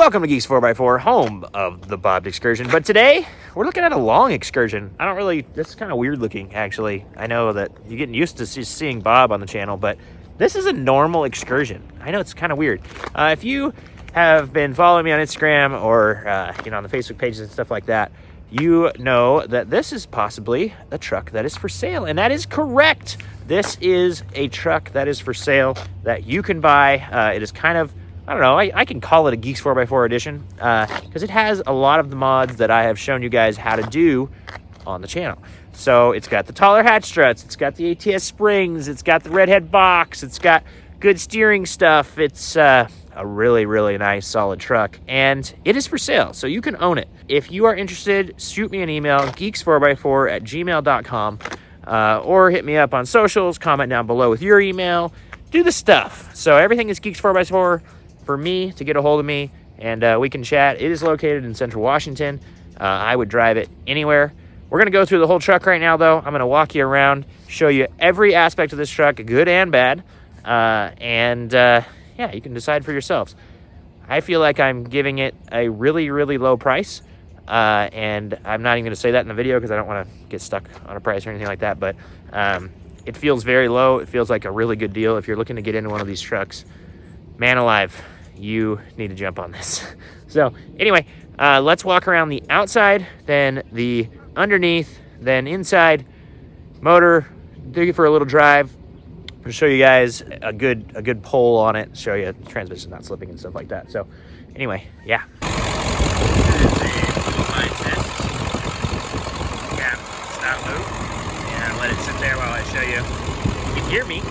Welcome to Geeks4x4, home of the bobbed Excursion. But today, we're looking at a long Excursion. This is kind of weird looking, actually. I know that you're getting used to seeing Bob on the channel, but this is a normal Excursion. I know it's kind of weird. If you have been following me on Instagram or, on the Facebook pages and stuff like that, you know that this is possibly a truck that is for sale, and that is correct. This is a truck that is for sale that you can buy. It is kind of, I don't know, I can call it a Geeks4x4 edition because it has a lot of the mods that I have shown you guys how to do on the channel. So it's got the taller hatch struts, it's got the ATS springs, it's got the redhead box, it's got good steering stuff. It's a really, really nice, solid truck, and it is for sale, so you can own it. If you are interested, shoot me an email, geeks4x4@gmail.com, or hit me up on socials, comment down below with your email, do the stuff. So everything is Geeks4x4 for me to get a hold of me, and we can chat. It is located in Central Washington. I would drive it anywhere. We're going to go through the whole truck right now, though. I'm going to walk you around, show you every aspect of this truck, good and bad, yeah, you can decide for yourselves. I feel like I'm giving it a really, really low price, and I'm not even going to say that in the video because I don't want to get stuck on a price or anything like that, but it feels very low. It feels like a really good deal. If you're looking to get into one of these trucks, man alive, you need to jump on this. So anyway, let's walk around the outside, then the underneath, then inside, motor, take it for a little drive. I'll show you guys a good pull on it, show you the transmission not slipping and stuff like that. So anyway, yeah. Yeah, stop move. Yeah, let it sit there while I show you. You can hear me.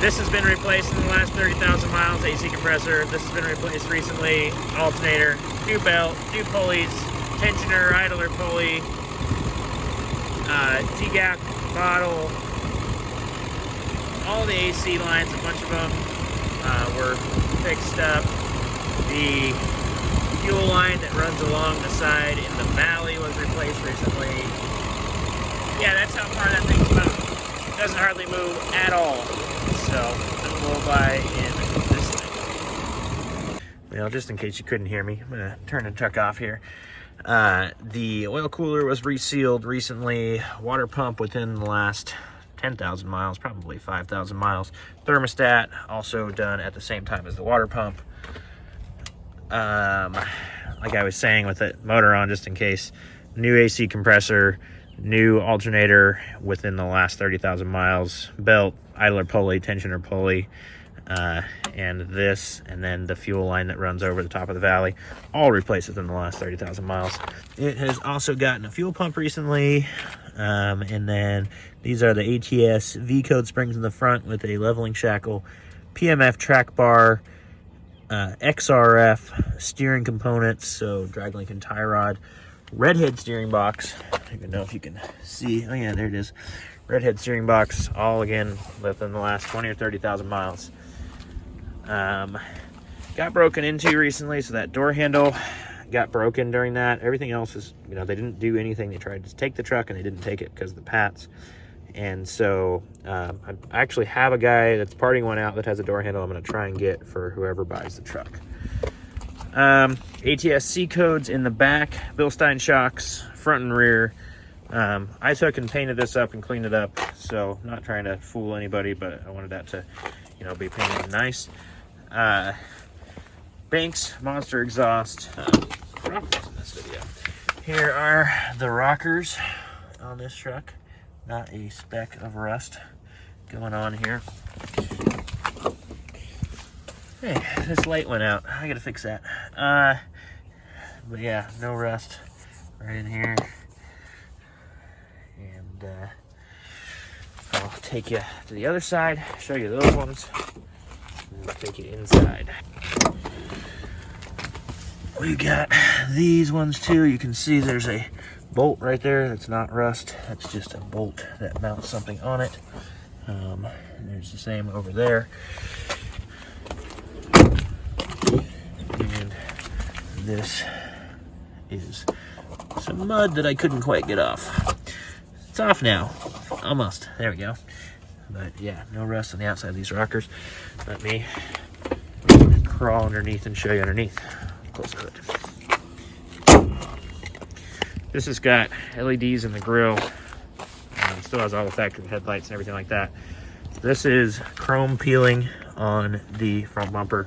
This has been replaced in the last 30,000 miles, AC compressor. This has been replaced recently, alternator, new belt, new pulleys, tensioner, idler pulley, T-gap bottle, all the AC lines, a bunch of them were fixed up. The fuel line that runs along the side in the valley was replaced recently. Yeah, that's how far that thing's moved. It doesn't hardly move at all. So I'm going to buy in this thing. Well, just in case you couldn't hear me, I'm going to turn the truck off here. The oil cooler was resealed recently. Water pump within the last 10,000 miles, probably 5,000 miles. Thermostat also done at the same time as the water pump. Like I was saying with the motor on, just in case, new AC compressor, new alternator within the last 30,000 miles, belt, idler pulley, tensioner pulley, and this, and then the fuel line that runs over the top of the valley, all replaced within the last 30,000 miles. It has also gotten a fuel pump recently, and then these are the ATS V-code springs in the front with a leveling shackle, PMF track bar, XRF steering components, so drag link and tie rod, redhead steering box. I don't even know if you can see. Oh yeah, there it is. Redhead steering box, all again within the last 20 or 30,000 miles. Got broken into recently, so that door handle got broken during that. Everything else is, they didn't do anything. They tried to take the truck and they didn't take it because of the pats. And so I actually have a guy that's parting one out that has a door handle I'm going to try and get for whoever buys the truck. ATS C codes in the back, Bilstein shocks, front and rear. I took and painted this up and cleaned it up, so not trying to fool anybody, but I wanted that to, be painted nice. Banks, monster exhaust, rockers in this video. Here are the rockers on this truck. Not a speck of rust going on here. Hey, this light went out. I gotta fix that. But yeah, no rust right in here. And I'll take you to the other side, show you those ones, and I'll take you inside. We got these ones too. You can see there's a bolt right there that's not rust. That's just a bolt that mounts something on it. There's the same over there. And this is some mud that I couldn't quite get off. It's off now. Almost. There we go. But yeah, no rust on the outside of these rockers. Let me crawl underneath and show you underneath. close to it. This has got LEDs in the grill. It still has all the factory headlights and everything like that. This is chrome peeling on the front bumper.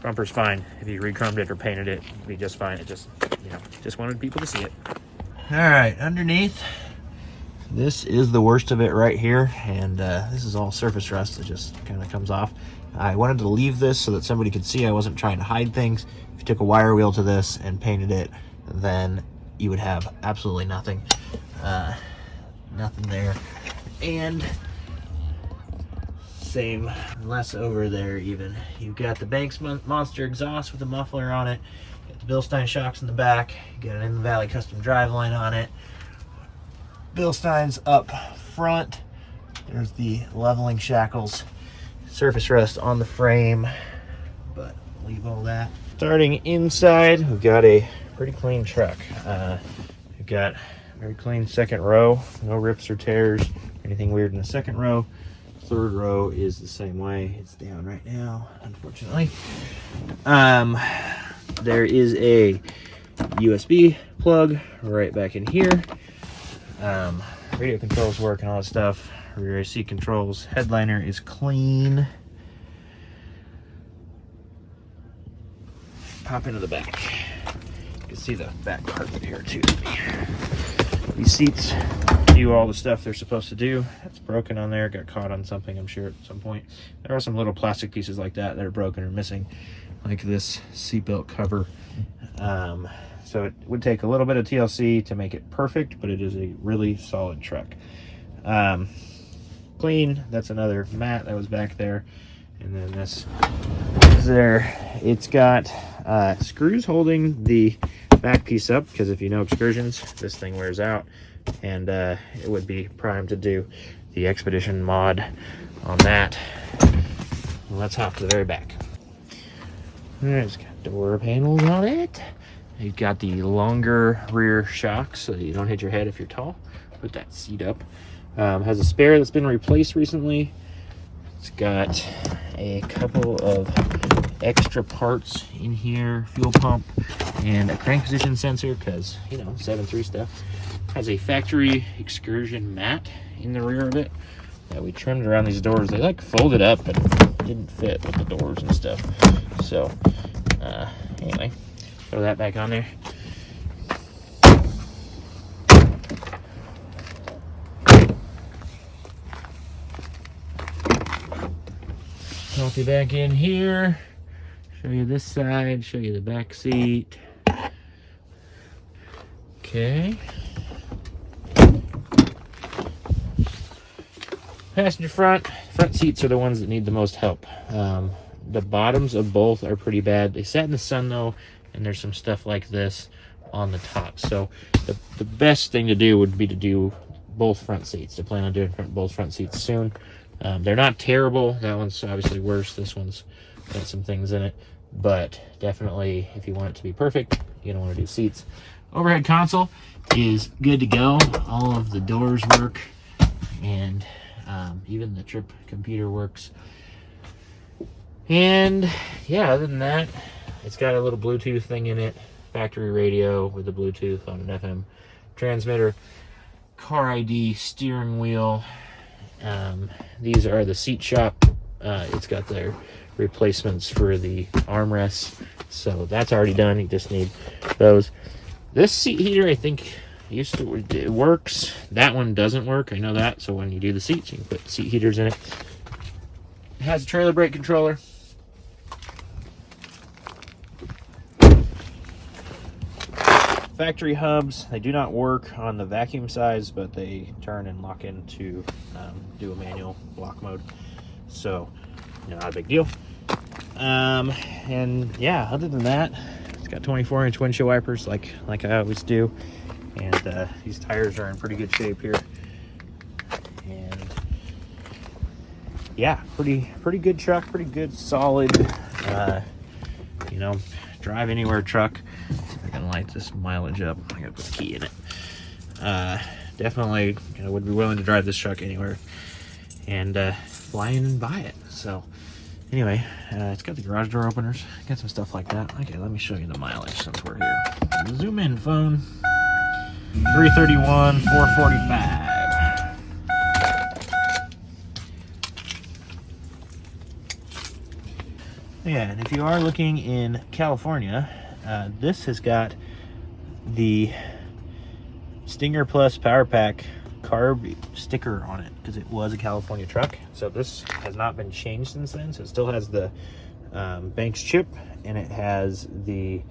Bumper's fine. If you re-chromed it or painted it, it'd be just fine. It just, you know, just wanted people to see it. All right, underneath, this is the worst of it right here, and this is all surface rust. It just kind of comes off. I wanted to leave this so that somebody could see I wasn't trying to hide things. If you took a wire wheel to this and painted it, then you would have absolutely nothing. Nothing there. And same, less over there even. You've got the Banks Monster exhaust with a muffler on it. Got the Bilstein shocks in the back. You got an In the Valley custom driveline on it. Bilstein's up front. There's the leveling shackles. Surface rust on the frame, but leave all that. Starting inside, we've got a pretty clean truck. We've got very clean second row. No rips or tears, anything weird in the second row. Third row is the same way. It's down right now, unfortunately. There is a USB plug right back in here. Radio controls work and all that stuff. Rear AC controls. Headliner is clean. Pop into the back. You can see the back carpet here too. These seats do all the stuff they're supposed to do. That's broken on there. Got caught on something, I'm sure, at some point. There are some little plastic pieces like that that are broken or missing, like this seatbelt cover. So it would take a little bit of TLC to make it perfect, but it is a really solid truck. Clean. That's another mat that was back there. And then this is there. It's got screws holding the back piece up, because if you know Excursions, this thing wears out, and it would be primed to do the Expedition mod on that. Well, let's hop to the very back. It's got door panels on it. You've got the longer rear shocks so that you don't hit your head if you're tall. Put that seat up. Has a spare that's been replaced recently. It's got a couple of extra parts in here, fuel pump and a crank position sensor, because, you know, 7.3 stuff. Has a factory Excursion mat in the rear of it that we trimmed around these doors. They like folded up and didn't fit with the doors and stuff. So anyway, throw that back on there. Toss you back in here. Show you this side. Show you the back seat. Okay. Passenger front seats are the ones that need the most help. The bottoms of both are pretty bad. They sat in the sun though, and there's some stuff like this on the top. So the best thing to do would be to do both front seats. I plan on doing both front seats soon. They're not terrible. That one's obviously worse. This one's got some things in it, but definitely if you want it to be perfect, you're gonna want to do seats. Overhead console is good to go. All of the doors work, and even the trip computer works. And yeah, other than that, it's got a little Bluetooth thing in it, factory radio with the Bluetooth on an FM transmitter, car ID, steering wheel. These are the seat shop. It's got their replacements for the armrests, so that's already done. You just need those. This seat heater, I think, it works. That one doesn't work, I know that. So when you do the seats, you can put seat heaters in it. It has a trailer brake controller. Factory hubs, they do not work on the vacuum size, but they turn and lock in to do a manual block mode. So, not a big deal. And yeah, other than that, it's got 24-inch windshield wipers like I always do. And these tires are in pretty good shape here. And yeah, pretty good truck, pretty good, solid, you know, drive anywhere truck. See if I can light this mileage up. I gotta put a key in it. Definitely, you know, would be willing to drive this truck anywhere and fly in and buy it. So Anyway, it's got the garage door openers, got some stuff like that. Okay, let me show you the mileage since we're here. Zoom in, phone. 331, 445. Yeah, and if you are looking in California, this has got the Stinger Plus Power Pack carb sticker on it because it was a California truck. So this has not been changed since then. So it still has the Banks chip, and it has the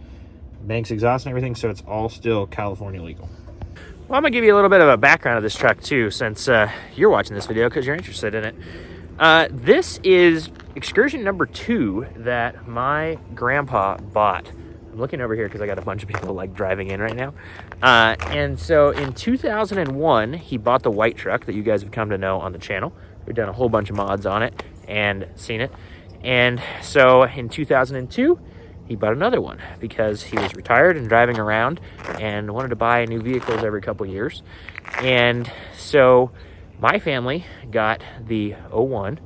Banks exhaust and everything. So it's all still California legal. Well, I'm gonna give you a little bit of a background of this truck too, since you're watching this video because you're interested in it. This is Excursion number 2 that my grandpa bought. I'm looking over here because I got a bunch of people like driving in right now. And so in 2001, he bought the white truck that you guys have come to know on the channel. We've done a whole bunch of mods on it and seen it. And so in 2002, he bought another one because he was retired and driving around and wanted to buy new vehicles every couple years. And so my family got the 01,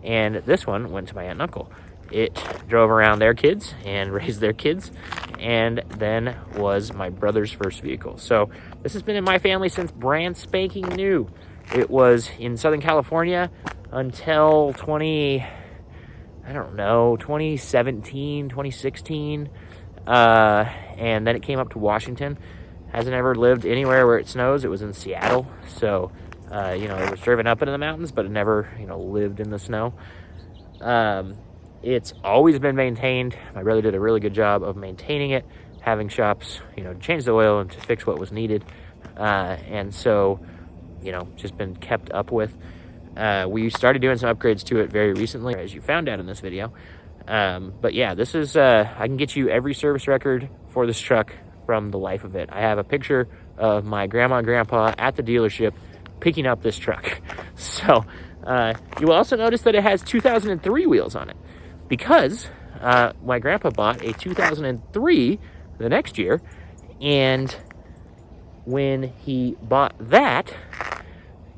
and this one went to my aunt and uncle. It drove around their kids and raised their kids, and then was my brother's first vehicle. So this has been in my family since brand spanking new. It was in Southern California until 2017, 2016. And then it came up to Washington. Hasn't ever lived anywhere where it snows. It was in Seattle. So, it was driven up into the mountains, but it never, lived in the snow. It's always been maintained. My brother did a really good job of maintaining it, having shops, to change the oil and to fix what was needed. And so, just been kept up with. We started doing some upgrades to it very recently, as you found out in this video. But yeah, this is, I can get you every service record for this truck from the life of it. I have a picture of my grandma and grandpa at the dealership picking up this truck. So you will also notice that it has 2003 wheels on it, because my grandpa bought a 2003 the next year, and when he bought that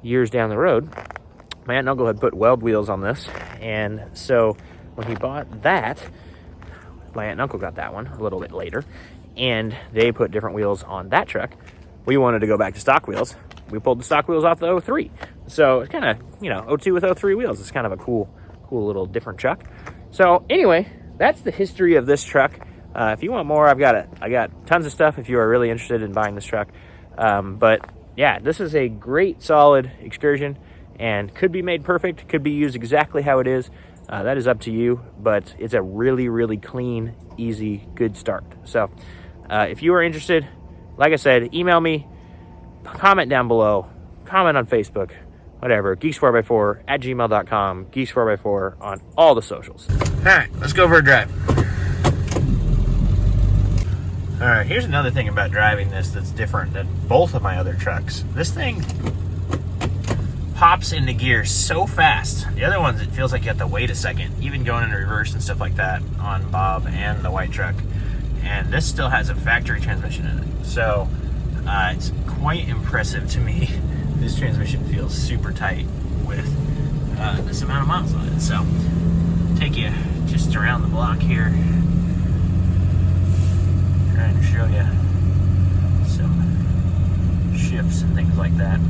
years down the road, my aunt and uncle had put weld wheels on this, and so when he bought that, my aunt and uncle got that one a little bit later, and they put different wheels on that truck. We wanted to go back to stock wheels. We pulled the stock wheels off the 03. So it's kind of, 02 with 03 wheels. It's kind of a cool little different truck. So anyway, that's the history of this truck. If you want more, I got tons of stuff if you are really interested in buying this truck. But yeah, this is a great, solid Excursion, and could be made perfect, could be used exactly how it is. That is up to you, but it's a really, really clean, easy, good start. So if you are interested, like I said, email me, comment down below, comment on Facebook, whatever, Geeks4x4 at gmail.com, Geeks4x4 on all the socials. All right, let's go for a drive. All right, here's another thing about driving this that's different than both of my other trucks. This thing pops into gear so fast. The other ones, it feels like you have to wait a second, even going in reverse and stuff like that on Bob and the white truck. And this still has a factory transmission in it. So it's quite impressive to me. This transmission feels super tight with this amount of miles on it. So take you just around the block here, trying to show you some shifts and things like that.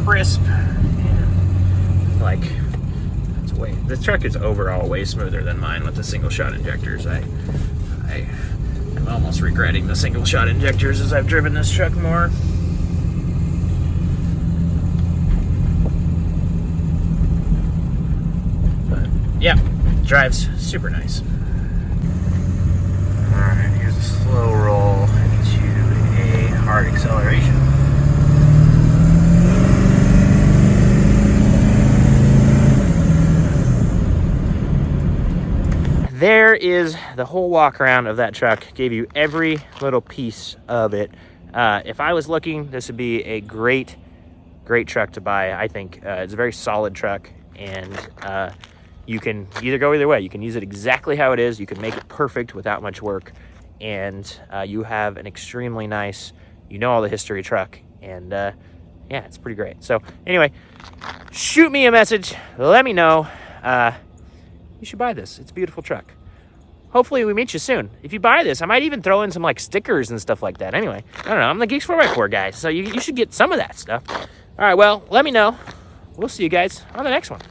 Crisp, and like, it's way, this truck is overall way smoother than mine with the single shot injectors. I'm almost regretting the single shot injectors as I've driven this truck more. But yeah, drives super nice. Alright, here's a slow roll into a hard acceleration. There is the whole walk around of that truck. Gave you every little piece of it If I was looking, this would be a great truck to buy. I think it's a very solid truck, and you can either go either way. You can use it exactly how it is. You can make it perfect without much work, and you have an extremely nice, all the history truck, and yeah, it's pretty great. So anyway, shoot me a message. Let me know. You should buy this. It's a beautiful truck. Hopefully we meet you soon. If you buy this, I might even throw in some like stickers and stuff like that. Anyway, I don't know. I'm the Geeks4x4 guy, so you should get some of that stuff. All right, well, let me know. We'll see you guys on the next one.